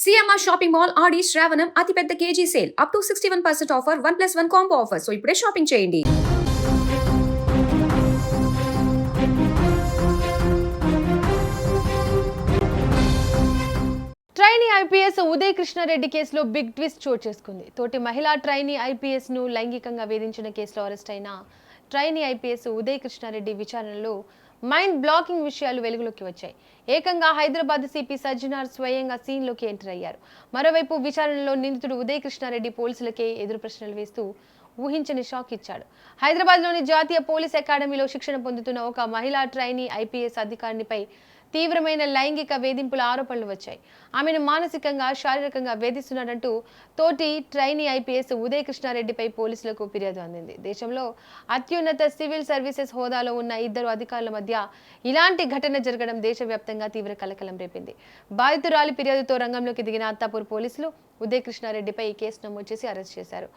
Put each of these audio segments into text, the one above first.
CMR shopping mall ఆడి శ్రావణం అతిపెద్ద KG sale up to 61% offer 1+1 combo offer. So ఇప్పుడే shopping చేయండి. ట్రైనీ ఐపీఎస్ ఉదయ్ కృష్ణారెడ్డి కేసులో బిగ్ ట్విస్ట్ చోటు చేసుకుంది. తోటి మహిళా ట్రైనీ ఐపీఎస్ ను లైంగికంగా వేధించిన కేసులో అరెస్ట్ అయిన ట్రైనీ ఐపీఎస్ ఉదయ్ కృష్ణారెడ్డి విచారణలో మైండ్ బ్లాకింగ్ విషయాలు వెలుగులోకి వచ్చాయి. ఏకంగా హైదరాబాద్ సిపి సజ్జనార్ స్వయంగా సీన్లోకి ఎంటర్ అయ్యారు. మరోవైపు విచారణలో నిందితుడు ఉదయ్ కృష్ణారెడ్డి పోలీసులకే ఎదురు ప్రశ్నలు వేస్తూ ఊహించని షాక్ ఇచ్చాడు. హైదరాబాద్లోని జాతీయ పోలీస్ అకాడమీలో శిక్షణ పొందుతున్న ఒక మహిళా ట్రైనీ ఐపీఎస్ అధికారినిపై తీవ్రమైన లైంగిక వేధింపుల ఆరోపణలు వచ్చాయి. ఆమెను మానసికంగా, శారీరకంగా వేధిస్తున్నాడంటూ తోటి ట్రైనీ ఐపీఎస్ ఉదయ్ కృష్ణారెడ్డిపై పోలీసులకు ఫిర్యాదు అందింది. దేశంలో అత్యున్నత సివిల్ సర్వీసెస్ హోదాలో ఉన్న ఇద్దరు అధికారుల మధ్య ఇలాంటి ఘటన జరగడం దేశవ్యాప్తంగా తీవ్ర కలకలం రేపింది. బాధితురాలి ఫిర్యాదుతో రంగంలోకి దిగిన అత్తాపూర్ పోలీసులు ఉదయ్ కృష్ణారెడ్డిపై కేసు నమోదు చేసి అరెస్ట్ చేశారు.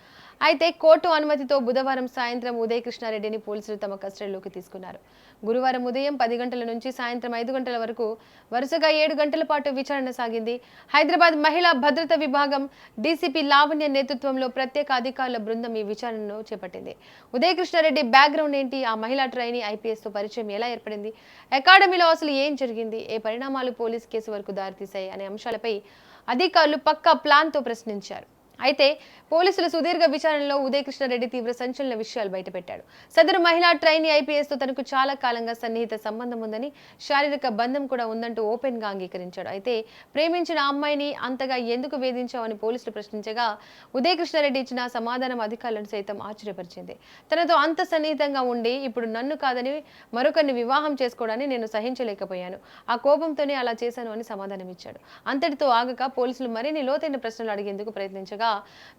అయితే కోర్టు అనుమతితో బుధవారం సాయంత్రం ఉదయ్ కృష్ణారెడ్డిని పోలీసులు తమ కస్టడీలోకి తీసుకున్నారు. గురువారం ఉదయం 10 గంటల నుంచి సాయంత్రం 5 గంటల వరకు వరుసగా 7 గంటల పాటు విచారణ సాగింది. హైదరాబాద్ మహిళా భద్రతా విభాగం డీసీపీ లావణ్య నేతృత్వంలో ప్రత్యేక అధికారుల బృందం ఈ విచారణను చేపట్టింది. ఉదయ్ కృష్ణారెడ్డి బ్యాక్గ్రౌండ్ ఏంటి, ఆ మహిళా ట్రైనీ ఐపీఎస్ తో పరిచయం ఎలా ఏర్పడింది, అకాడమీలో అసలు ఏం జరిగింది, ఏ పరిణామాలు పోలీస్ కేసు వరకు దారితీశాయి అనే అంశాలపై అధికారులు పక్కా ప్లాన్ తో ప్రశ్నించారు. అయితే పోలీసుల సుదీర్ఘ విచారణలో ఉదయ్ కృష్ణారెడ్డి తీవ్ర సంచలన విషయాలు బయటపెట్టాడు. సదరు మహిళా ట్రైనీ ఐపీఎస్ తో తనకు చాలా కాలంగా సన్నిహిత సంబంధం ఉందని, శారీరక బంధం కూడా ఉందంటూ ఓపెన్ గా అంగీకరించాడు. అయితే ప్రేమించిన అమ్మాయిని అంతగా ఎందుకు వేధించావని పోలీసులు ప్రశ్నించగా ఉదయ్ కృష్ణారెడ్డి ఇచ్చిన సమాధానం అధికారులను సైతం ఆశ్చర్యపరిచింది. తనతో అంత సన్నిహితంగా ఉండి ఇప్పుడు నన్ను కాదని మరొకరిని వివాహం చేసుకోవడాన్ని నేను సహించలేకపోయాను. ఆ కోపంతోనే అలా చేశాను అని సమాధానం ఇచ్చాడు. అంతటితో ఆగక పోలీసులు మరిన్ని లోతైన ప్రశ్నలు అడిగేందుకు ప్రయత్నించగా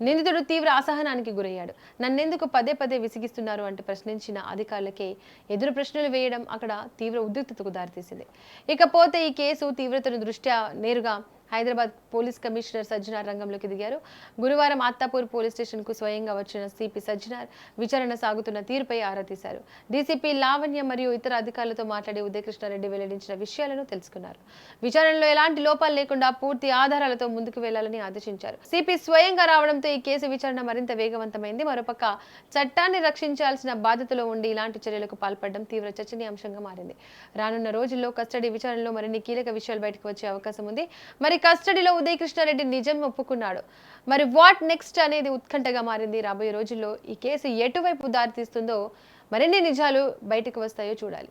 నిందితుడు తీవ్ర అసహనానికి గురయ్యాడు. నన్నెందుకు పదే పదే విసిగిస్తున్నారు అంటూ ప్రశ్నించిన అధికారులకే ఎదురు ప్రశ్నలు వేయడం అక్కడ తీవ్ర ఉద్రిక్తతకు దారితీసింది. ఇకపోతే ఈ కేసు తీవ్రతను దృష్ట్యా నేరుగా హైదరాబాద్ పోలీస్ కమిషనర్ సజ్జనార్ రంగంలోకి దిగారు. గురువారం అత్తాపూర్ పోలీస్ స్టేషన్ కు స్వయంగా వచ్చిన సిపి సజ్జనార్ విచారణ సాగుతున్న తీరుపై ఆరా తీశారు. డీసీపీ లావణ్య మరియు ఇతర అధికారులతో మాట్లాడి ఉదయ్ కృష్ణారెడ్డి వెల్లడించిన విషయాలను తెలుసుకున్నారు. విచారణలో ఎలాంటి లోపాలు లేకుండా పూర్తి ఆధారాలతో ముందుకు వెళ్లాలని ఆదేశించారు. సిపి స్వయంగా రావడంతో ఈ కేసు విచారణ మరింత వేగవంతమైంది. మరోపక్క చట్టాన్ని రక్షించాల్సిన బాధ్యతలో ఉండి ఇలాంటి చర్యలకు పాల్పడడం తీవ్ర చర్చనీయాంశంగా మారింది. రానున్న రోజుల్లో కస్టడీ విచారణలో మరిన్ని కీలక విషయాలు బయటకు వచ్చే అవకాశం ఉంది. మరి కస్టడీలో ఉదయ్ కృష్ణారెడ్డి నిజం ఒప్పుకున్నాడు. మరి వాట్ నెక్స్ట్ అనేది ఉత్కంఠగా మారింది. రాబోయే రోజుల్లో ఈ కేసు ఎటువైపు దారితీస్తుందో, మరిన్ని నిజాలు బయటకు వస్తాయో చూడాలి.